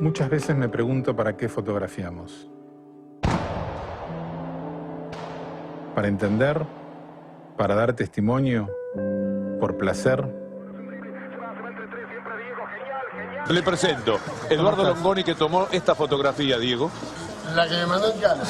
Muchas veces me pregunto para qué fotografiamos. ¿Para entender? ¿Para dar testimonio? ¿Por placer? Le presento Eduardo Longoni, que tomó esta fotografía, Diego. La que me mandó en Cana.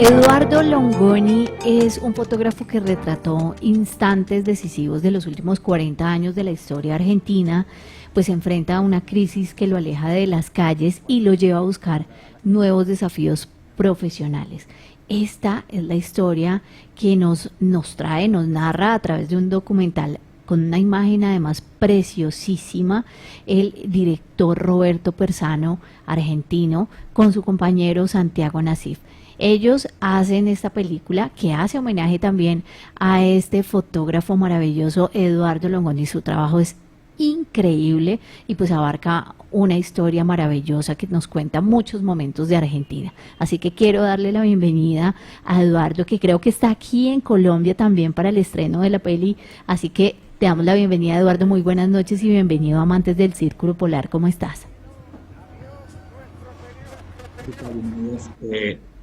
Eduardo Longoni es un fotógrafo que retrató instantes decisivos de los últimos 40 años de la historia argentina, pues se enfrenta a una crisis que lo aleja de las calles y lo lleva a buscar nuevos desafíos profesionales. Esta es la historia que nos narra a través de un documental con una imagen además preciosísima, el director Roberto Persano, argentino, con su compañero Santiago Nassif. Ellos hacen esta película que hace homenaje también a este fotógrafo maravilloso Eduardo Longoni. Su trabajo es increíble y pues abarca una historia maravillosa que nos cuenta muchos momentos de Argentina. Así que quiero darle la bienvenida a Eduardo, que creo que está aquí en Colombia también para el estreno de la peli. Así que te damos la bienvenida, Eduardo. Muy buenas noches y bienvenido a Amantes del Círculo Polar. ¿Cómo estás?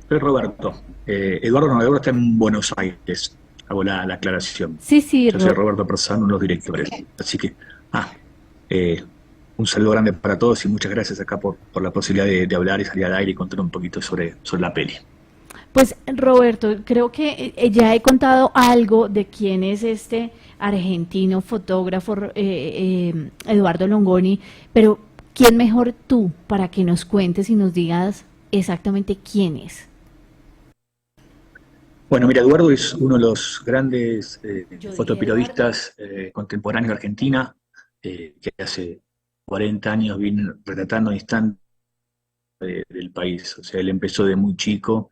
Soy Roberto. Eduardo Eduardo está en Buenos Aires. Hago la aclaración. Sí, Yo soy Roberto Persano, uno de los directores. Así que, un saludo grande para todos y muchas gracias acá por la posibilidad de hablar y salir al aire y contar un poquito sobre la peli. Pues Roberto, creo que ya he contado algo de quién es este argentino fotógrafo Eduardo Longoni, pero ¿quién mejor tú para que nos cuentes y nos digas exactamente quién es? Bueno, mira, Eduardo es uno de los grandes fotoperiodistas contemporáneos de Argentina, que hace 40 años viene retratando instantes del país. O sea, él empezó de muy chico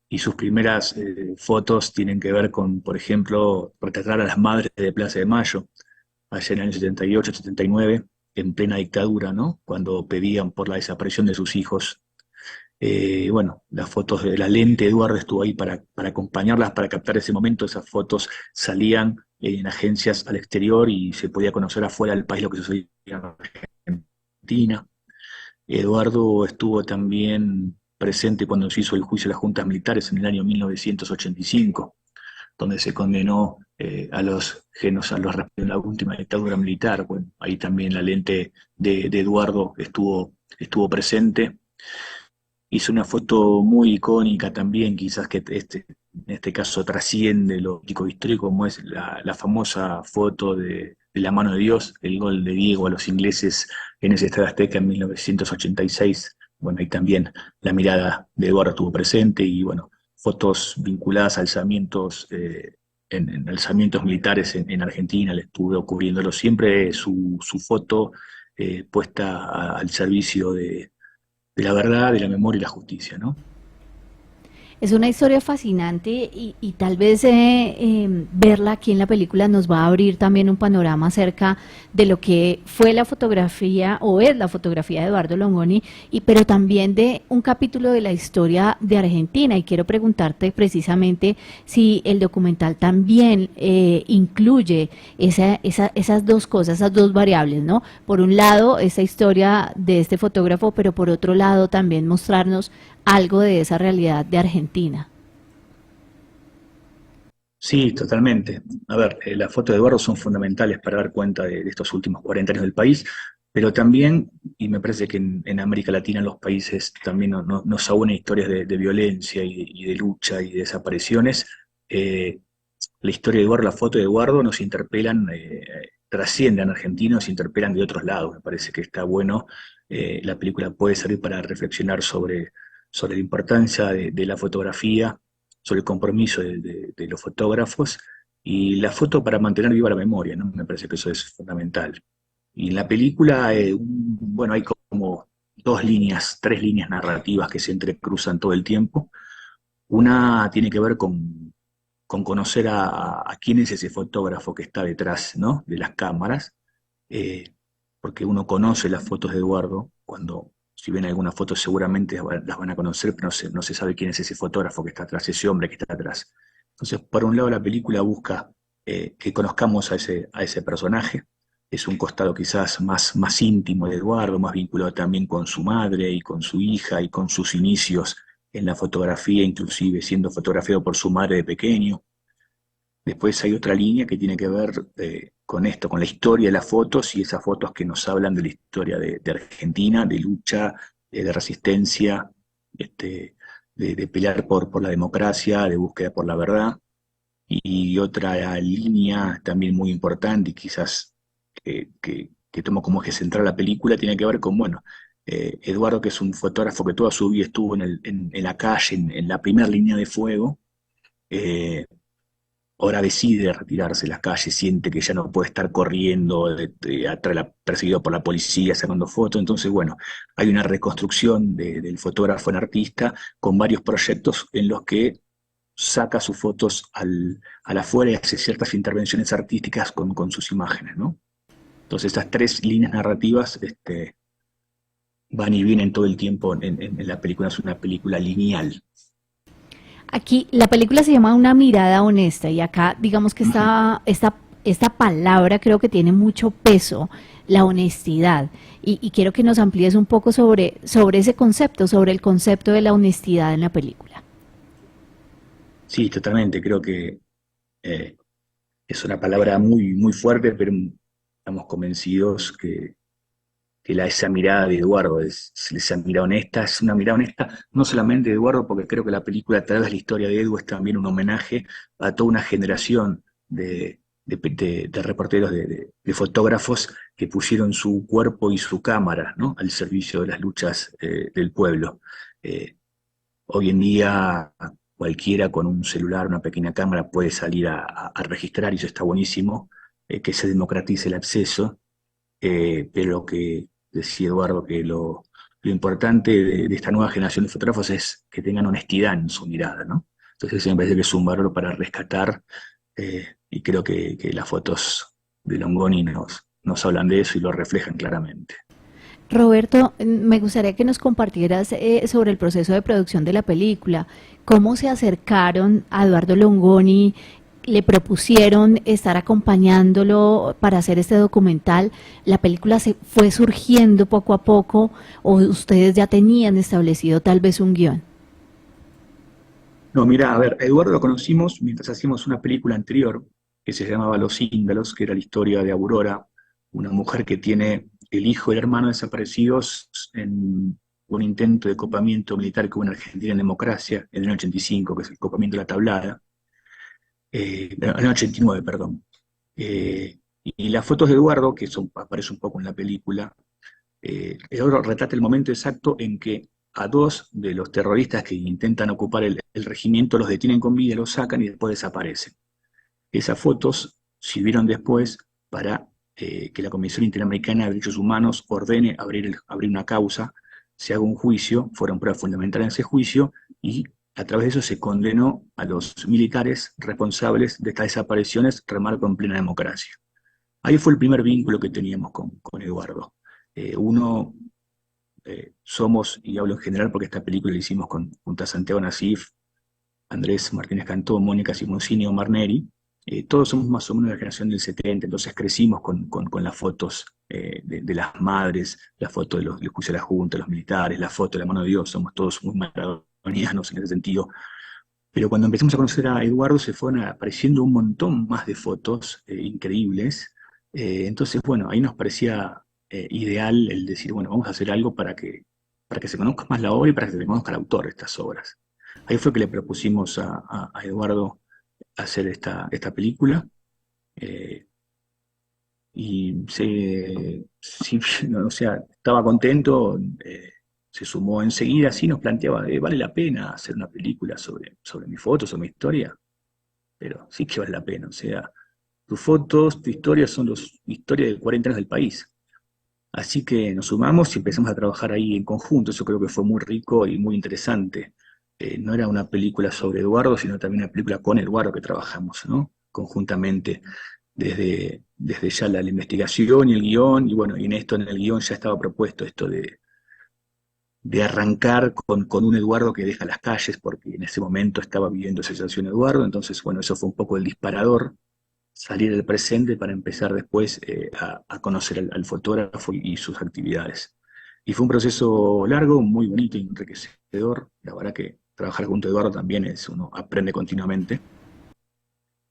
y sus primeras fotos tienen que ver con, por ejemplo, retratar a las madres de Plaza de Mayo, allá en el año 78, 79, en plena dictadura, ¿no? Cuando pedían por la desaparición de sus hijos. Bueno, las fotos de la lente, Eduardo estuvo ahí para acompañarlas, para captar ese momento. Esas fotos salían en agencias al exterior y se podía conocer afuera del país lo que sucedía en Argentina. Eduardo estuvo también presente cuando se hizo el juicio de las juntas militares en el año 1985, donde se condenó a los responsables de la última dictadura militar. Bueno, ahí también la lente de Eduardo estuvo presente. Hizo una foto muy icónica también, quizás que en este caso trasciende lo histórico, como es la famosa foto de la mano de Dios, el gol de Diego a los ingleses en ese Estadio Azteca en 1986. Bueno, ahí también la mirada de Eduardo estuvo presente y bueno, fotos vinculadas a alzamientos, en alzamientos militares en Argentina, le estuvo cubriéndolo siempre su foto puesta al servicio de la verdad, de la memoria y la justicia, ¿no? Es una historia fascinante y tal vez verla aquí en la película nos va a abrir también un panorama acerca de lo que fue la fotografía o es la fotografía de Eduardo Longoni, pero también de un capítulo de la historia de Argentina. Y quiero preguntarte precisamente si el documental también incluye esas dos cosas, esas dos variables, ¿no? Por un lado, esa historia de este fotógrafo, pero por otro lado también mostrarnos algo de esa realidad de Argentina. Sí, totalmente. A ver, las fotos de Eduardo son fundamentales para dar cuenta de estos últimos 40 años del país, pero también, y me parece que en América Latina, en los países, también nos aúna historias de violencia y de lucha y de desapariciones. La historia de Eduardo, la foto de Eduardo nos interpelan, trascienden a Argentina, nos interpelan de otros lados. Me parece que está bueno. La película puede servir para reflexionar sobre la importancia de la fotografía, sobre el compromiso de los fotógrafos y la foto para mantener viva la memoria, ¿no? Me parece que eso es fundamental. Y en la película, bueno, hay como tres líneas narrativas que se entrecruzan todo el tiempo. Una tiene que ver con conocer a quién es ese fotógrafo que está detrás, ¿no?, de las cámaras, porque uno conoce las fotos de Eduardo cuando si ven algunas fotos seguramente las van a conocer, pero no se sabe quién es ese fotógrafo que está atrás, ese hombre que está atrás. Entonces, por un lado, la película busca que conozcamos a ese personaje. Es un costado quizás más íntimo de Eduardo, más vinculado también con su madre y con su hija y con sus inicios en la fotografía, inclusive siendo fotografiado por su madre de pequeño. Después hay otra línea que tiene que ver con esto, con la historia de las fotos y esas fotos que nos hablan de la historia de Argentina, de lucha, de resistencia, de pelear por la democracia, de búsqueda por la verdad. Y otra línea también muy importante y quizás que tomo como eje central la película tiene que ver con, bueno, Eduardo, que es un fotógrafo que toda su vida estuvo en la calle, en la primera línea de fuego, ahora decide retirarse de las calles, siente que ya no puede estar corriendo, perseguido por la policía, sacando fotos. Entonces, bueno, hay una reconstrucción del fotógrafo en artista con varios proyectos en los que saca sus fotos al afuera y hace ciertas intervenciones artísticas con sus imágenes, ¿no? Entonces, estas tres líneas narrativas van y vienen todo el tiempo en la película. Es una película lineal. Aquí la película se llama Una mirada honesta y acá digamos que esta palabra creo que tiene mucho peso, la honestidad. Y quiero que nos amplíes un poco sobre ese concepto, sobre el concepto de la honestidad en la película. Sí, totalmente. Creo que es una palabra muy fuerte, pero estamos convencidos que esa mirada de Eduardo, esa mirada honesta, es una mirada honesta no solamente de Eduardo, porque creo que la película a través de la historia de Edu es también un homenaje a toda una generación de reporteros, de fotógrafos que pusieron su cuerpo y su cámara, ¿no?, al servicio de las luchas del pueblo. Hoy en día cualquiera con un celular, una pequeña cámara puede salir a registrar, y eso está buenísimo, que se democratice el acceso, pero que decía Eduardo que lo importante de esta nueva generación de fotógrafos es que tengan honestidad en su mirada, ¿no? Entonces eso me parece que es un valor para rescatar, y creo que las fotos de Longoni nos hablan de eso y lo reflejan claramente. Roberto, me gustaría que nos compartieras sobre el proceso de producción de la película. ¿Cómo se acercaron a Eduardo Longoni? ¿Le propusieron estar acompañándolo para hacer este documental? ¿La película se fue surgiendo poco a poco o ustedes ya tenían establecido tal vez un guión? No, mira, a ver, a Eduardo lo conocimos mientras hacíamos una película anterior que se llamaba Los Índalos, que era la historia de Aurora, una mujer que tiene el hijo y el hermano desaparecidos en un intento de copamiento militar que hubo en Argentina en democracia, en el 85, que es el copamiento de la Tablada, en el 89, perdón. Y las fotos de Eduardo, que aparece un poco en la película, Eduardo retrata el momento exacto en que a dos de los terroristas que intentan ocupar el regimiento los detienen con vida, los sacan y después desaparecen. Esas fotos sirvieron después para que la Comisión Interamericana de Derechos Humanos ordene abrir una causa, se haga un juicio, fueron pruebas fundamentales en ese juicio, y a través de eso se condenó a los militares responsables de estas desapariciones, remarco, en plena democracia. Ahí fue el primer vínculo que teníamos con Eduardo. Somos, y hablo en general porque esta película la hicimos junto a Santiago Nasif, Andrés Martínez Cantó, Mónica Simoncini, Omar Neri, todos somos más o menos de la generación del 70, entonces crecimos con las fotos de las madres, la foto de los juicios de la Junta, los militares, la foto de la mano de Dios, somos todos muy maradonianos en ese sentido. Pero cuando empezamos a conocer a Eduardo se fueron apareciendo un montón más de fotos increíbles. Entonces, bueno, ahí nos parecía ideal el decir, bueno, vamos a hacer algo para que se conozca más la obra y para que se conozca el autor de estas obras. Ahí fue que le propusimos a Eduardo hacer esta película, y o sea, estaba contento, se sumó enseguida, así nos planteaba, ¿vale la pena hacer una película sobre mis fotos, sobre mi historia? Pero sí que vale la pena, o sea, tus fotos, tu historia son la historia de 40 años del país. Así que nos sumamos y empezamos a trabajar ahí en conjunto. Eso creo que fue muy rico y muy interesante. No era una película sobre Eduardo, sino también una película con Eduardo que trabajamos, ¿no?, conjuntamente, desde ya la investigación y el guión, y bueno, y en el guión ya estaba propuesto esto de de arrancar con un Eduardo que deja las calles, porque en ese momento estaba viviendo esa situación Eduardo. Entonces, bueno, eso fue un poco el disparador, salir del presente para empezar después a conocer al fotógrafo y sus actividades. Y fue un proceso largo, muy bonito y enriquecedor. La verdad que trabajar junto a Eduardo también uno aprende continuamente.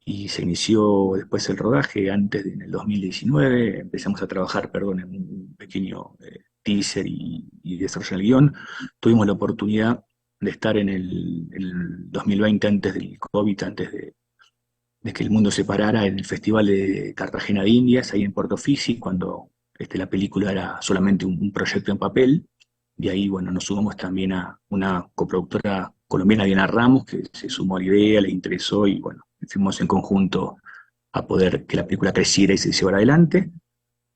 Y se inició después el rodaje en el 2019, empezamos a trabajar, perdón, en un pequeño teaser y desarrollar el guión. Tuvimos la oportunidad de estar en el 2020, antes del COVID, antes de que el mundo se parara, en el Festival de Cartagena de Indias, ahí en Portofisi, cuando la película era solamente un proyecto en papel. Y ahí, bueno, nos sumamos también a una coproductora colombiana, Diana Ramos, que se sumó a la idea, le interesó y, bueno, fuimos en conjunto a poder que la película creciera y se llevara adelante.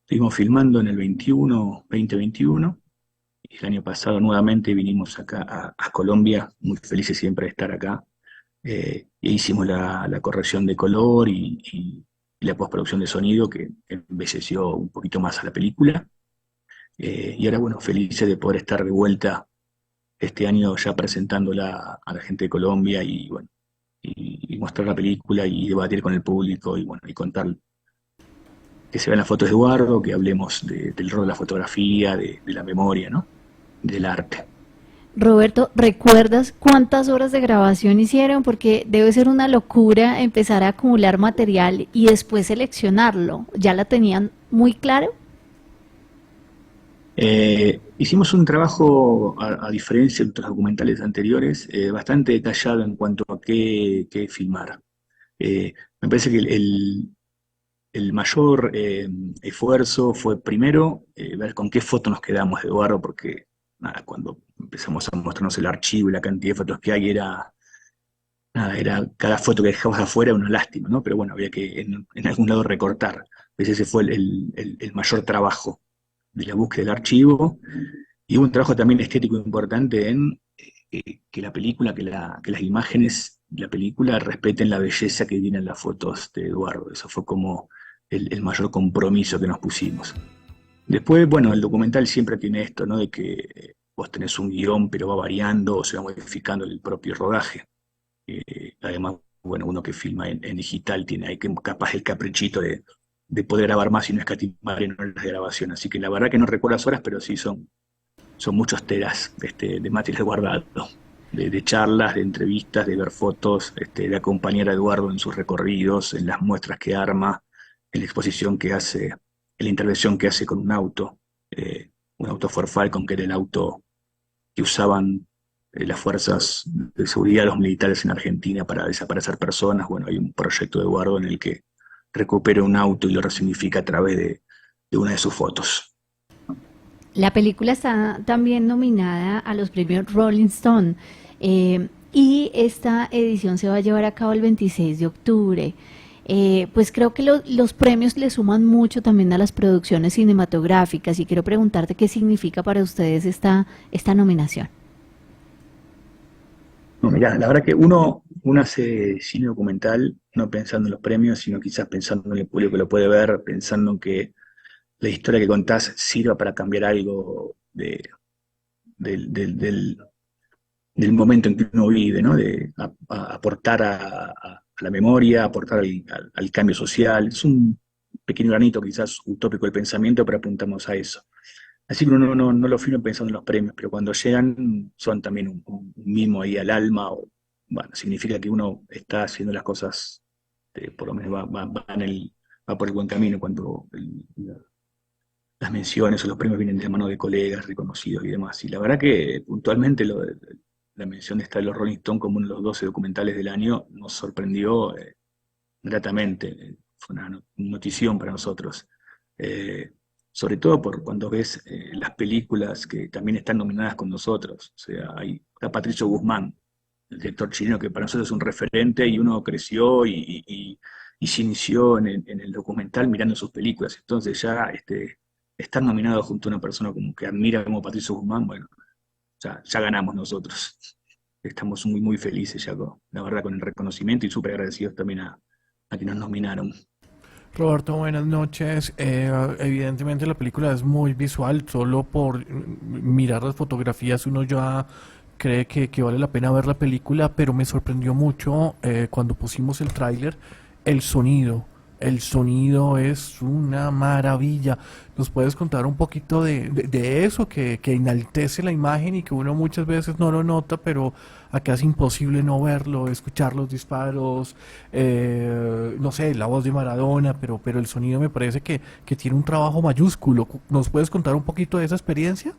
Estuvimos filmando en el 2021, y el año pasado nuevamente vinimos acá a Colombia, muy felices siempre de estar acá. E hicimos la corrección de color y la postproducción de sonido, que embelleció un poquito más a la película. Y ahora, bueno, felices de poder estar de vuelta este año ya presentándola a la gente de Colombia y, bueno, y mostrar la película y debatir con el público y, bueno, y contar, que se vean las fotos de Eduardo, que hablemos del rol de la fotografía, de la memoria, ¿no? Del arte. Roberto, ¿recuerdas cuántas horas de grabación hicieron? Porque debe ser una locura empezar a acumular material y después seleccionarlo. ¿Ya la tenían muy claro? Hicimos un trabajo, a diferencia de otros documentales anteriores, bastante detallado en cuanto a qué filmar. Me parece que el mayor esfuerzo fue primero ver con qué foto nos quedamos de Eduardo, porque nada, cuando empezamos a mostrarnos el archivo y la cantidad de fotos que hay, era cada foto que dejabas afuera una lástima, ¿no? Pero bueno, había que en algún lado recortar. Ese fue el mayor trabajo de la búsqueda del archivo, y hubo un trabajo también estético importante en que la película, que las imágenes de la película respeten la belleza que tienen las fotos de Eduardo. Eso fue como el mayor compromiso que nos pusimos. Después, bueno, el documental siempre tiene esto, ¿no? De que vos tenés un guión, pero va variando o se va modificando el propio rodaje. Además, bueno, uno que filma en digital tiene ahí capaz el caprichito de poder grabar más y no escatimar en horas de grabación. Así que la verdad que no recuerdo las horas, pero sí son muchos teras de material guardado, de charlas, de entrevistas, de ver fotos, de acompañar a Eduardo en sus recorridos, en las muestras que arma, en la exposición que hace, en la intervención que hace con un auto Ford Falcon, que era el auto que usaban las fuerzas de seguridad, los militares en Argentina, para desaparecer personas. Bueno, hay un proyecto de Eduardo en el que recupera un auto y lo resignifica a través de una de sus fotos. La película está también nominada a los premios Rolling Stone, y esta edición se va a llevar a cabo el 26 de octubre. Pues creo que los premios le suman mucho también a las producciones cinematográficas, y quiero preguntarte qué significa para ustedes esta nominación. No, mirá, la verdad que uno hace cine documental no pensando en los premios, sino quizás pensando en el público que lo puede ver, pensando en que la historia que contás sirva para cambiar algo del momento en que uno vive, ¿no? De aportar a la memoria, aportar al cambio social. Es un pequeño granito quizás utópico del pensamiento, pero apuntamos a eso. Así que uno no lo filma pensando en los premios, pero cuando llegan son también un mimo ahí al alma, o bueno, significa que uno está haciendo las cosas, por lo menos va por el buen camino cuando las menciones o los premios vienen de la mano de colegas reconocidos y demás. Y la verdad que puntualmente la mención de los Rolling Stone como uno de los 12 documentales del año nos sorprendió gratamente. Fue una notición para nosotros. Sobre todo por cuando ves las películas que también están nominadas con nosotros. O sea, está Patricio Guzmán, el director chileno, que para nosotros es un referente, y uno creció y se inició en el documental mirando sus películas. Entonces ya estar nominado junto a una persona como que admira como Patricio Guzmán, bueno, ya ganamos nosotros. Estamos muy, muy felices ya, la verdad, con el reconocimiento, y súper agradecidos también a quienes nos nominaron. Roberto, buenas noches. Evidentemente la película es muy visual, solo por mirar las fotografías uno ya cree que vale la pena ver la película, pero me sorprendió mucho cuando pusimos el tráiler, el sonido. El sonido es una maravilla. ¿Nos puedes contar un poquito de eso que enaltece la imagen y que uno muchas veces no lo nota, pero acá es imposible no verlo, escuchar los disparos, no sé, la voz de Maradona, pero el sonido me parece que tiene un trabajo mayúsculo. ¿Nos puedes contar un poquito de esa experiencia?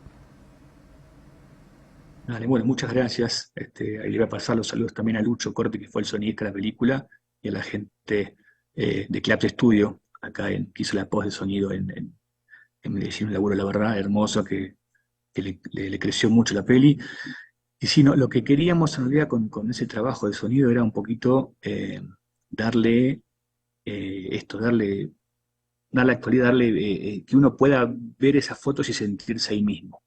Dale, bueno, muchas gracias. Ahí le voy a pasar los saludos también a Lucho Corte, que fue el sonidista de la película, y a la gente de Claps Studio, que hizo la post de sonido en Medellín, un laburo, la verdad, hermoso, que le creció mucho la peli. Y sí, no, lo que queríamos en realidad con ese trabajo de sonido era un poquito darle darle actualidad, que uno pueda ver esas fotos y sentirse ahí mismo.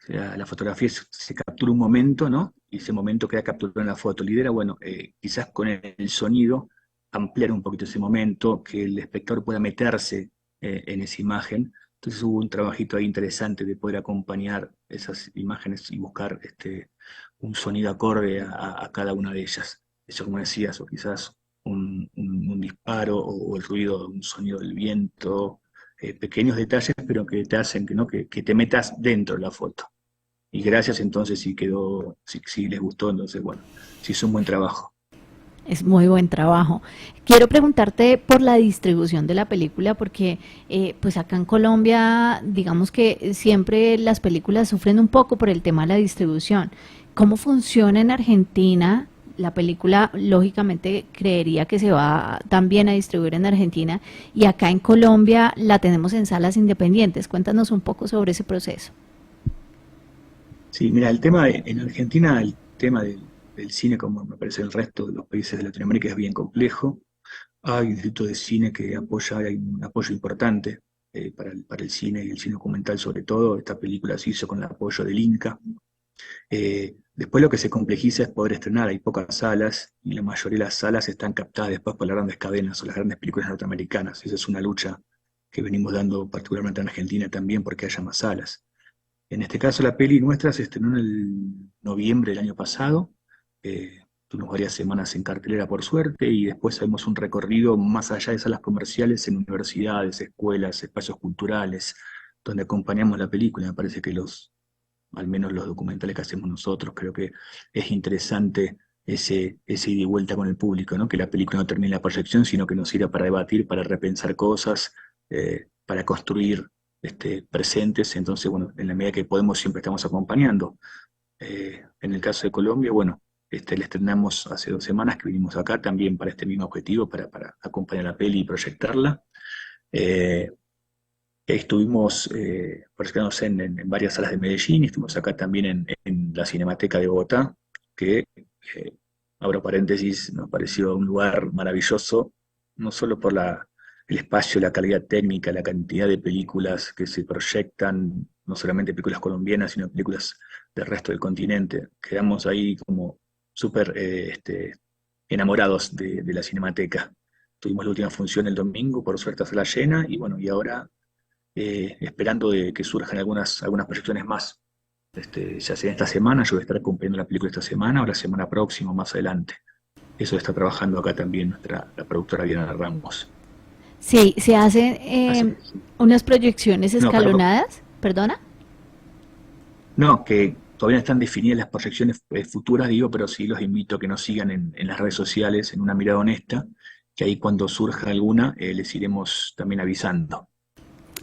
O sea, la fotografía se captura un momento, ¿no? Y ese momento queda capturado en la foto. La idea era, bueno, quizás con el sonido ampliar un poquito ese momento, que el espectador pueda meterse en esa imagen. Entonces hubo un trabajito ahí interesante de poder acompañar esas imágenes y buscar un sonido acorde a cada una de ellas. Eso, como decías, o quizás un disparo o el ruido, un sonido del viento, pequeños detalles, pero que te hacen que te metas dentro de la foto. Y gracias, entonces, si quedó, si les gustó, entonces, bueno, sí hizo un buen trabajo. Es muy buen trabajo. Quiero preguntarte por la distribución de la película, porque pues acá en Colombia, digamos que siempre las películas sufren un poco por el tema de la distribución. ¿Cómo funciona en Argentina? La película, lógicamente, creería que se va también a distribuir en Argentina, y acá en Colombia la tenemos en salas independientes. Cuéntanos un poco sobre ese proceso. Sí, mira, en Argentina, el tema del cine, como me parece el resto de los países de Latinoamérica, es bien complejo. Hay un instituto de cine que apoya, hay un apoyo importante para el cine y el cine documental sobre todo. Esta película se hizo con el apoyo del Inca. Después lo que se complejiza es poder estrenar, hay pocas salas y la mayoría de las salas están captadas después por las grandes cadenas o las grandes películas norteamericanas. Esa es una lucha que venimos dando particularmente en Argentina también porque haya más salas. En este caso la peli nuestra se estrenó en el noviembre del año pasado, tuvimos varias semanas en cartelera por suerte y después hacemos un recorrido más allá de salas comerciales en universidades, escuelas, espacios culturales, donde acompañamos la película. Me parece que al menos los documentales que hacemos nosotros, creo que es interesante ese ida y vuelta con el público, ¿no? Que la película no termine en la proyección, sino que nos sirva para debatir, para repensar cosas, para construir presentes. Entonces, bueno, en la medida que podemos siempre estamos acompañando. En el caso de Colombia, bueno, le estrenamos hace 2 semanas que vinimos acá también para este mismo objetivo, para acompañar la peli y proyectarla. Estuvimos proyectándose en varias salas de Medellín, y estuvimos acá también en la Cinemateca de Bogotá, que, abro paréntesis, nos pareció un lugar maravilloso, no solo por el espacio, la calidad técnica, la cantidad de películas que se proyectan, no solamente películas colombianas, sino películas del resto del continente. Quedamos ahí como súper enamorados de la Cinemateca. Tuvimos la última función el domingo, por suerte sala llena, y bueno, y ahora esperando de que surjan algunas proyecciones más. Ya sea esta semana, yo voy a estar acompañando la película esta semana, o la semana próxima, más adelante. Eso está trabajando acá también la productora Diana Ramos. Sí, se hacen unas proyecciones No, escalonadas, ¿perdona? No, que todavía no están definidas las proyecciones futuras, digo, pero sí los invito a que nos sigan en las redes sociales, en Una Mirada Honesta, que ahí cuando surja alguna les iremos también avisando.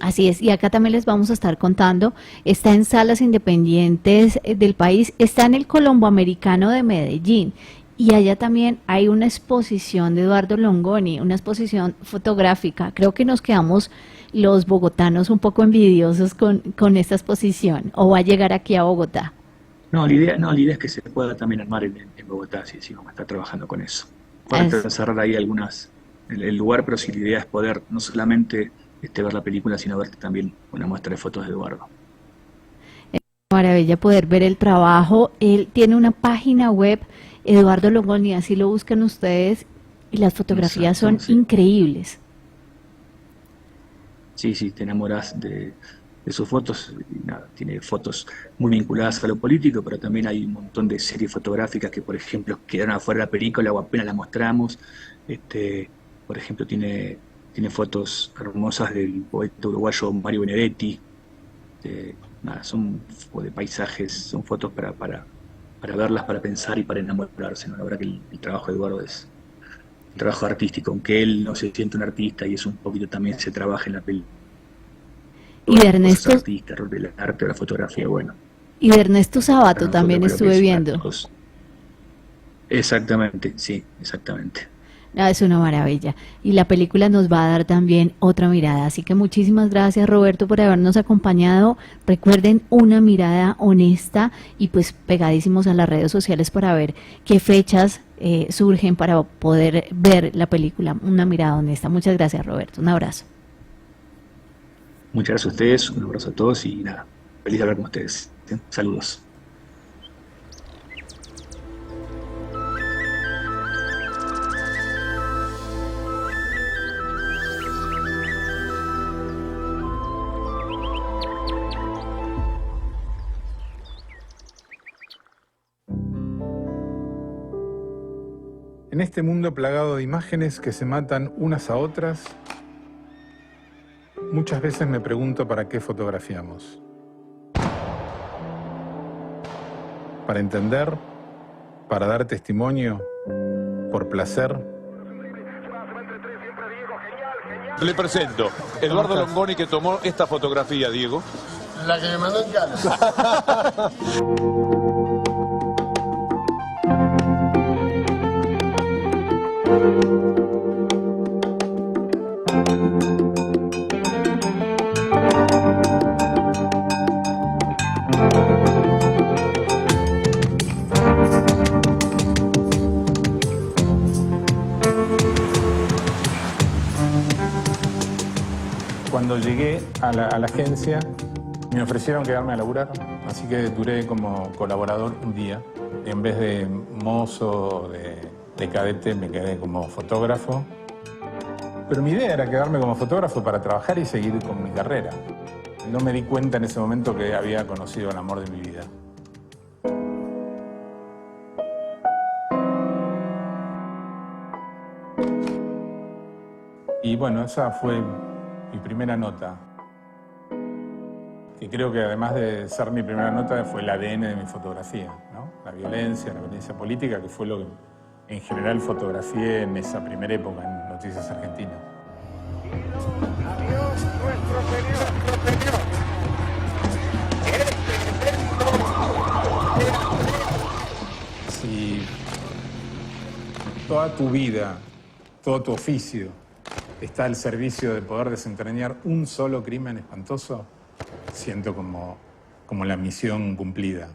Así es, y acá también les vamos a estar contando. Está en salas independientes del país, está en el Colombo Americano de Medellín, y allá también hay una exposición de Eduardo Longoni, una exposición fotográfica. Creo que nos quedamos los bogotanos un poco envidiosos con esta exposición, o va a llegar aquí a Bogotá. No, la idea es que se pueda también armar en Bogotá, sí, vamos a estar trabajando con eso. Para cerrar ahí el lugar, pero sí, la idea es poder no solamente ver la película, sino ver también una muestra de fotos de Eduardo. Es una maravilla poder ver el trabajo. Él tiene una página web, Eduardo Longoni, así lo buscan ustedes, y las fotografías son increíbles. sí, te enamorás de sus fotos. Y nada, tiene fotos muy vinculadas a lo político, pero también hay un montón de series fotográficas que, por ejemplo, quedaron afuera de la película o apenas las mostramos. Por ejemplo, tiene fotos hermosas del poeta uruguayo Mario Benedetti. Nada, son de paisajes, son fotos para verlas, para pensar y para enamorarse, ¿no? La verdad que el trabajo de Eduardo es un trabajo artístico, aunque él no se siente un artista, y eso un poquito también se trabaja en la película. Y de Ernesto, Artista, el arte o la fotografía, bueno. y de Ernesto Sabato Para también nosotros creo estuve que es una viendo. cosa. Exactamente, sí, exactamente. Ah, es una maravilla. Y la película nos va a dar también otra mirada. Así que muchísimas gracias, Roberto, por habernos acompañado. Recuerden, una mirada honesta y pues pegadísimos a las redes sociales para ver qué fechas surgen para poder ver la película Una mirada honesta. Muchas gracias, Roberto. Un abrazo. Muchas gracias a ustedes, un abrazo a todos y nada, feliz de hablar con ustedes. Saludos. En este mundo plagado de imágenes que se matan unas a otras, muchas veces me pregunto para qué fotografiamos. Para entender, para dar testimonio, por placer. Le presento, Eduardo Longoni, que tomó esta fotografía, Diego. La que me mandó en Cala. Cuando llegué a la agencia, me ofrecieron quedarme a laburar, así que duré como colaborador un día. En vez de mozo, de cadete, me quedé como fotógrafo. Pero mi idea era quedarme como fotógrafo para trabajar y seguir con mi carrera. No me di cuenta en ese momento que había conocido el amor de mi vida. Y bueno, esa fue mi primera nota, que creo que además de ser mi primera nota fue el ADN de mi fotografía, ¿no? La violencia política, que fue lo que en general fotografié en esa primera época en Noticias Argentinas. Adiós, nuestro señor. Si toda tu vida, todo tu oficio está al servicio de poder desentrañar un solo crimen espantoso, siento como la misión cumplida.